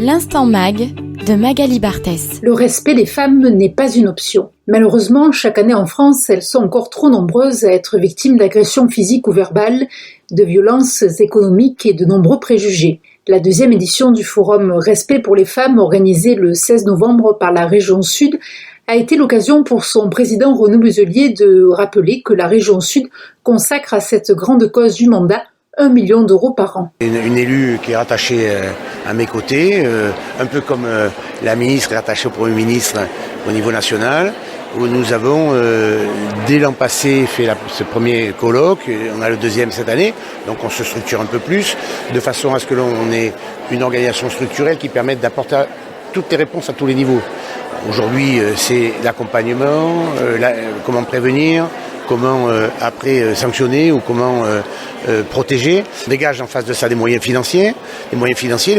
L'Instant Mag de Magali Barthès. Le respect des femmes n'est pas une option. Malheureusement, chaque année en France, elles sont encore trop nombreuses à être victimes d'agressions physiques ou verbales, de violences économiques et de nombreux préjugés. La deuxième édition du forum Respect pour les femmes, organisé le 16 novembre par la région Sud, a été l'occasion pour son président Renaud Muselier de rappeler que la région Sud consacre à cette grande cause du mandat 1 million d'euros par an. Une élue qui est rattachée à mes côtés, un peu comme la ministre est rattachée au Premier ministre au niveau national, où nous avons, dès l'an passé, fait ce premier colloque, on a le deuxième cette année, donc on se structure un peu plus, de façon à ce que l'on ait une organisation structurelle qui permette d'apporter toutes les réponses à tous les niveaux. Aujourd'hui, c'est l'accompagnement, comment prévenir, comment après sanctionner ou comment protéger. On dégage en face de ça des moyens financiers, des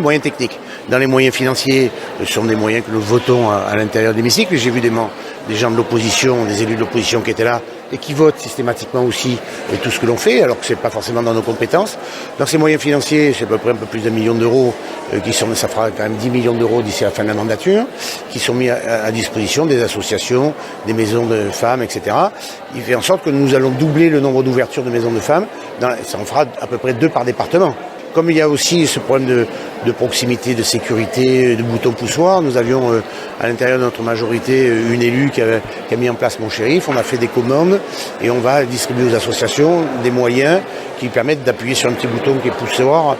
moyens techniques. Dans les moyens financiers, ce sont des moyens que nous votons à l'intérieur de l'hémicycle. J'ai vu des gens de l'opposition, des élus de l'opposition qui étaient là et qui votent systématiquement aussi tout ce que l'on fait, alors que c'est pas forcément dans nos compétences. Dans ces moyens financiers, c'est à peu près un peu plus d'1 million d'euros, ça fera quand même 10 millions d'euros d'ici à la fin de la mandature, qui sont mis à disposition des associations, des maisons de femmes, etc. Il fait en sorte que nous allons doubler le nombre d'ouvertures de maisons de femmes. Ça en fera à peu près 2 par département. Comme il y a aussi ce problème de proximité, de sécurité, de boutons poussoirs, nous avions à l'intérieur de notre majorité une élue qui a mis en place Mon Shérif. On a fait des commandes et on va distribuer aux associations des moyens qui permettent d'appuyer sur un petit bouton qui est poussoir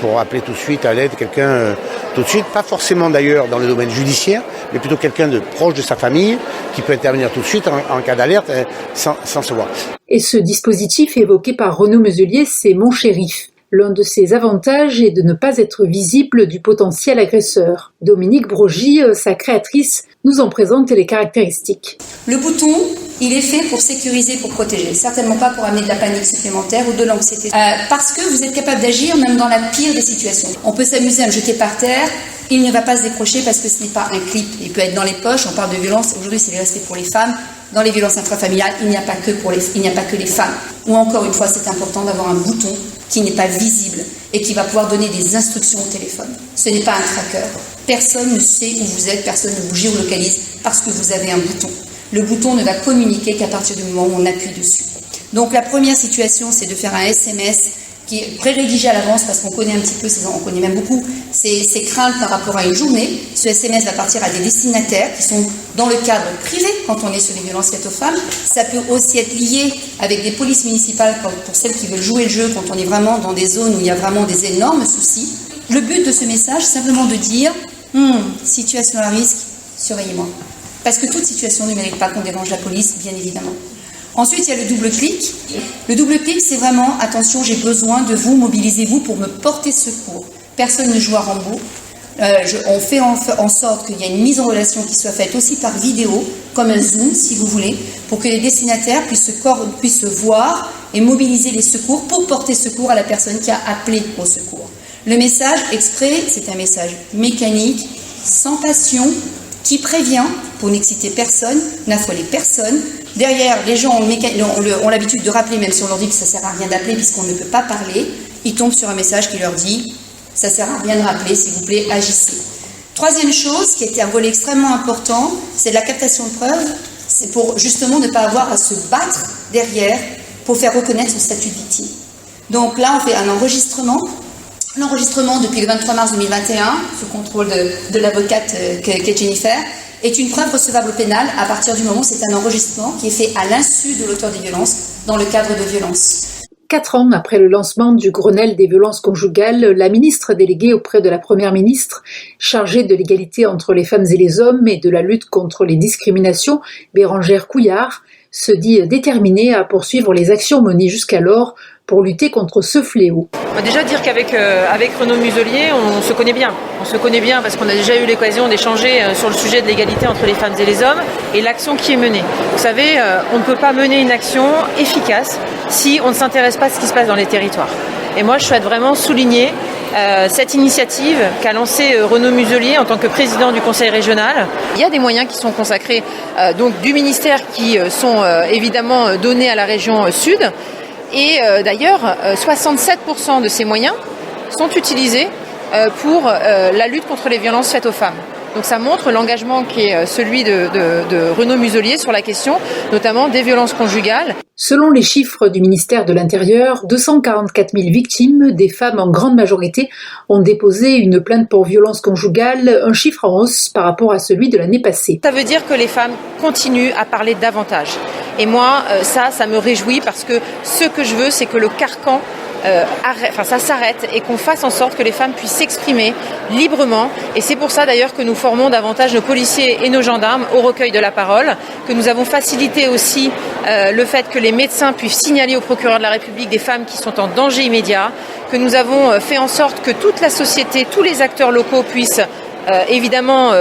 pour appeler tout de suite à l'aide quelqu'un tout de suite. Pas forcément d'ailleurs dans le domaine judiciaire, mais plutôt quelqu'un de proche de sa famille qui peut intervenir tout de suite en cas d'alerte sans se voir. Et ce dispositif évoqué par Renaud Muselier, c'est Mon Shérif. L'un de ses avantages est de ne pas être visible du potentiel agresseur. Dominique Brogy, sa créatrice, nous en présente les caractéristiques. Le bouton, il est fait pour sécuriser, pour protéger, certainement pas pour amener de la panique supplémentaire ou de l'anxiété. Parce que vous êtes capable d'agir même dans la pire des situations. On peut s'amuser à me jeter par terre, il ne va pas se décrocher parce que ce n'est pas un clip. Il peut être dans les poches, on parle de violence, aujourd'hui c'est le respect pour les femmes. Dans les violences intrafamiliales, il n'y a pas que les femmes. Ou encore une fois, c'est important d'avoir un bouton qui n'est pas visible et qui va pouvoir donner des instructions au téléphone. Ce n'est pas un tracker. Personne ne sait où vous êtes, personne ne vous géolocalise parce que vous avez un bouton. Le bouton ne va communiquer qu'à partir du moment où on appuie dessus. Donc la première situation, c'est de faire un SMS qui est pré-rédigé à l'avance parce qu'on connaît un petit peu, on connaît même beaucoup ses craintes par rapport à une journée. Ce SMS va partir à des destinataires qui sont dans le cadre privé quand on est sur les violences faites aux femmes. Ça peut aussi être lié avec des polices municipales pour celles qui veulent jouer le jeu quand on est vraiment dans des zones où il y a vraiment des énormes soucis. Le but de ce message, c'est simplement de dire situation à risque, surveillez-moi. Parce que toute situation ne mérite pas qu'on dérange la police, bien évidemment. Ensuite, il y a le double-clic. Le double-clic, c'est vraiment, attention, j'ai besoin de vous, mobilisez-vous pour me porter secours. Personne ne joue à Rambo. On fait en sorte qu'il y ait une mise en relation qui soit faite aussi par vidéo, comme un Zoom, si vous voulez, pour que les destinataires puissent se voir et mobiliser les secours pour porter secours à la personne qui a appelé au secours. Le message exprès, c'est un message mécanique, sans passion, qui prévient, pour n'exciter personne, n'affoler personne. Derrière, les gens ont l'habitude de rappeler, même si on leur dit que ça ne sert à rien d'appeler puisqu'on ne peut pas parler. Ils tombent sur un message qui leur dit « ça ne sert à rien de rappeler, s'il vous plaît, agissez ». Troisième chose, qui était un volet extrêmement important, c'est de la captation de preuves. C'est pour justement ne pas avoir à se battre derrière pour faire reconnaître son statut de victime. Donc là, on fait un enregistrement. L'enregistrement, depuis le 23 mars 2021, sous contrôle de l'avocate qu'est Jennifer, est une preuve recevable au pénal à partir du moment où c'est un enregistrement qui est fait à l'insu de l'auteur des violences dans le cadre de violences. 4 ans après le lancement du Grenelle des violences conjugales, la ministre déléguée auprès de la Première ministre, chargée de l'égalité entre les femmes et les hommes et de la lutte contre les discriminations, Bérangère Couillard, se dit déterminée à poursuivre les actions menées jusqu'alors pour lutter contre ce fléau. On va déjà dire qu'avec Renaud Muselier, on se connaît bien. On se connaît bien parce qu'on a déjà eu l'occasion d'échanger sur le sujet de l'égalité entre les femmes et les hommes et l'action qui est menée. Vous savez, on ne peut pas mener une action efficace si on ne s'intéresse pas à ce qui se passe dans les territoires. Et moi, je souhaite vraiment souligner cette initiative qu'a lancée Renaud Muselier en tant que président du conseil régional. Il y a des moyens qui sont consacrés donc du ministère qui sont évidemment donnés à la région Sud. Et d'ailleurs, 67% de ces moyens sont utilisés pour la lutte contre les violences faites aux femmes. Donc ça montre l'engagement qui est celui de Renaud Muselier sur la question, notamment des violences conjugales. Selon les chiffres du ministère de l'Intérieur, 244 000 victimes, des femmes en grande majorité, ont déposé une plainte pour violence conjugale, un chiffre en hausse par rapport à celui de l'année passée. Ça veut dire que les femmes continuent à parler davantage. Et moi, ça me réjouit parce que ce que je veux, c'est que le carcan ça s'arrête et qu'on fasse en sorte que les femmes puissent s'exprimer librement. Et c'est pour ça d'ailleurs que nous formons davantage nos policiers et nos gendarmes au recueil de la parole, que nous avons facilité aussi le fait que les médecins puissent signaler au procureur de la République des femmes qui sont en danger immédiat, que nous avons fait en sorte que toute la société, tous les acteurs locaux puissent évidemment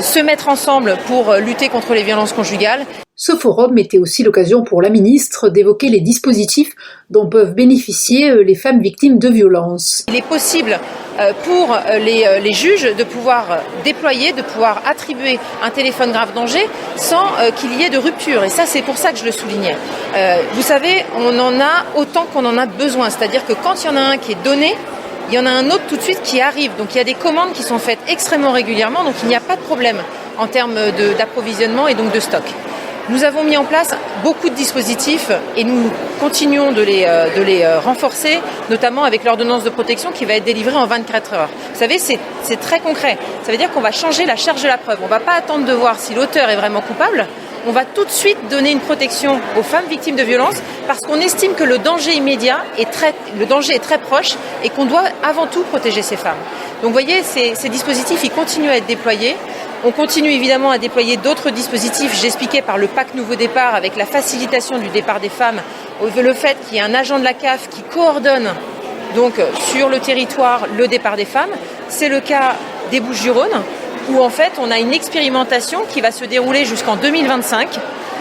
se mettre ensemble pour lutter contre les violences conjugales. Ce forum était aussi l'occasion pour la ministre d'évoquer les dispositifs dont peuvent bénéficier les femmes victimes de violences. Il est possible pour les juges de pouvoir déployer, de pouvoir attribuer un téléphone grave danger sans qu'il y ait de rupture. Et ça, c'est pour ça que je le soulignais. Vous savez, on en a autant qu'on en a besoin. C'est-à-dire que quand il y en a un qui est donné, il y en a un autre tout de suite qui arrive. Donc il y a des commandes qui sont faites extrêmement régulièrement, donc il n'y a pas de problème en termes d'approvisionnement et donc de stock. Nous avons mis en place beaucoup de dispositifs et nous continuons de les renforcer, notamment avec l'ordonnance de protection qui va être délivrée en 24 heures. Vous savez, c'est très concret. Ça veut dire qu'on va changer la charge de la preuve. On ne va pas attendre de voir si l'auteur est vraiment coupable. On va tout de suite donner une protection aux femmes victimes de violences parce qu'on estime que le danger immédiat le danger est très proche et qu'on doit avant tout protéger ces femmes. Donc vous voyez, ces dispositifs, ils continuent à être déployés. On continue évidemment à déployer d'autres dispositifs. J'expliquais par le PAC Nouveau Départ avec la facilitation du départ des femmes, le fait qu'il y ait un agent de la CAF qui coordonne donc sur le territoire le départ des femmes. C'est le cas des Bouches-du-Rhône où en fait on a une expérimentation qui va se dérouler jusqu'en 2025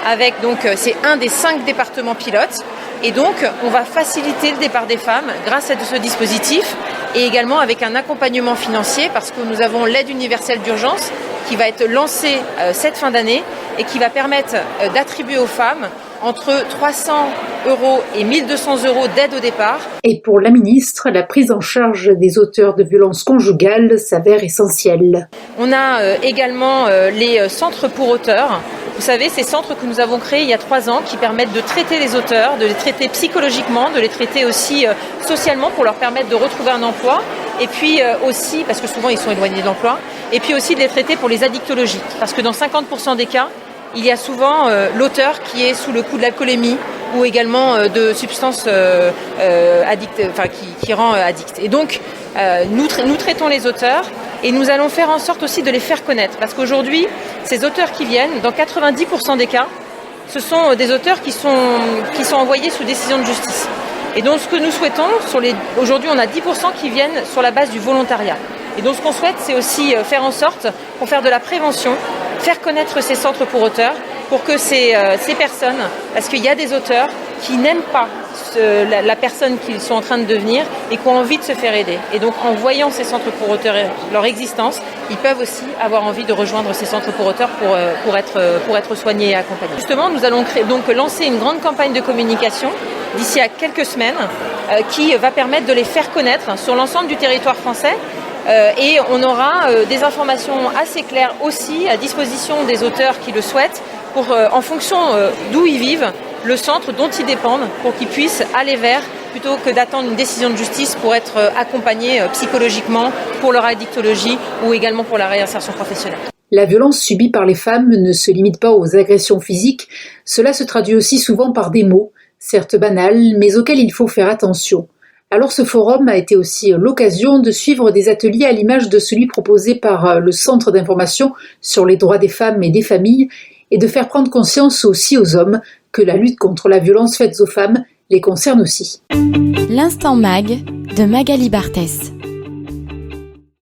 avec donc c'est un des 5 départements pilotes et donc on va faciliter le départ des femmes grâce à ce dispositif et également avec un accompagnement financier parce que nous avon l'aide universelle d'urgence qui va être lancée cette fin d'année et qui va permettre d'attribuer aux femmes entre 300 € et 1 200 € d'aide au départ. Et pour la ministre, la prise en charge des auteurs de violences conjugales s'avère essentielle. On a également les centres pour auteurs. Vous savez, ces centres que nous avons créés il y a 3 ans qui permettent de traiter les auteurs, de les traiter psychologiquement, de les traiter aussi socialement pour leur permettre de retrouver un emploi. Et puis aussi, parce que souvent ils sont éloignés de l'emploi, et puis aussi de les traiter pour les addictologies. Parce que dans 50% des cas, il y a souvent l'auteur qui est sous le coup de l'alcoolémie ou également de substances qui rend addict. Et donc, nous traitons les auteurs et nous allons faire en sorte aussi de les faire connaître. Parce qu'aujourd'hui, ces auteurs qui viennent, dans 90% des cas, ce sont des auteurs qui sont envoyés sous décision de justice. Et donc, ce que nous souhaitons, aujourd'hui, on a 10% qui viennent sur la base du volontariat. Et donc, ce qu'on souhaite, c'est aussi faire en sorte qu'on fasse de la prévention, faire connaître ces centres pour auteurs, pour que ces personnes, parce qu'il y a des auteurs qui n'aiment pas la personne qu'ils sont en train de devenir et qui ont envie de se faire aider. Et donc, en voyant ces centres pour auteurs et leur existence, ils peuvent aussi avoir envie de rejoindre ces centres pour auteurs pour être soignés et accompagnés. Justement, nous allons lancer une grande campagne de communication d'ici à quelques semaines qui va permettre de les faire connaître sur l'ensemble du territoire français. Et on aura des informations assez claires aussi à disposition des auteurs qui le souhaitent pour, en fonction d'où ils vivent, le centre dont ils dépendent pour qu'ils puissent aller vers plutôt que d'attendre une décision de justice pour être accompagnés psychologiquement pour leur addictologie ou également pour la réinsertion professionnelle. La violence subie par les femmes ne se limite pas aux agressions physiques, cela se traduit aussi souvent par des mots, certes banals, mais auxquels il faut faire attention. Alors ce forum a été aussi l'occasion de suivre des ateliers à l'image de celui proposé par le Centre d'information sur les droits des femmes et des familles et de faire prendre conscience aussi aux hommes que la lutte contre la violence faite aux femmes les concerne aussi. L'Instant Mag de Magali Barthès.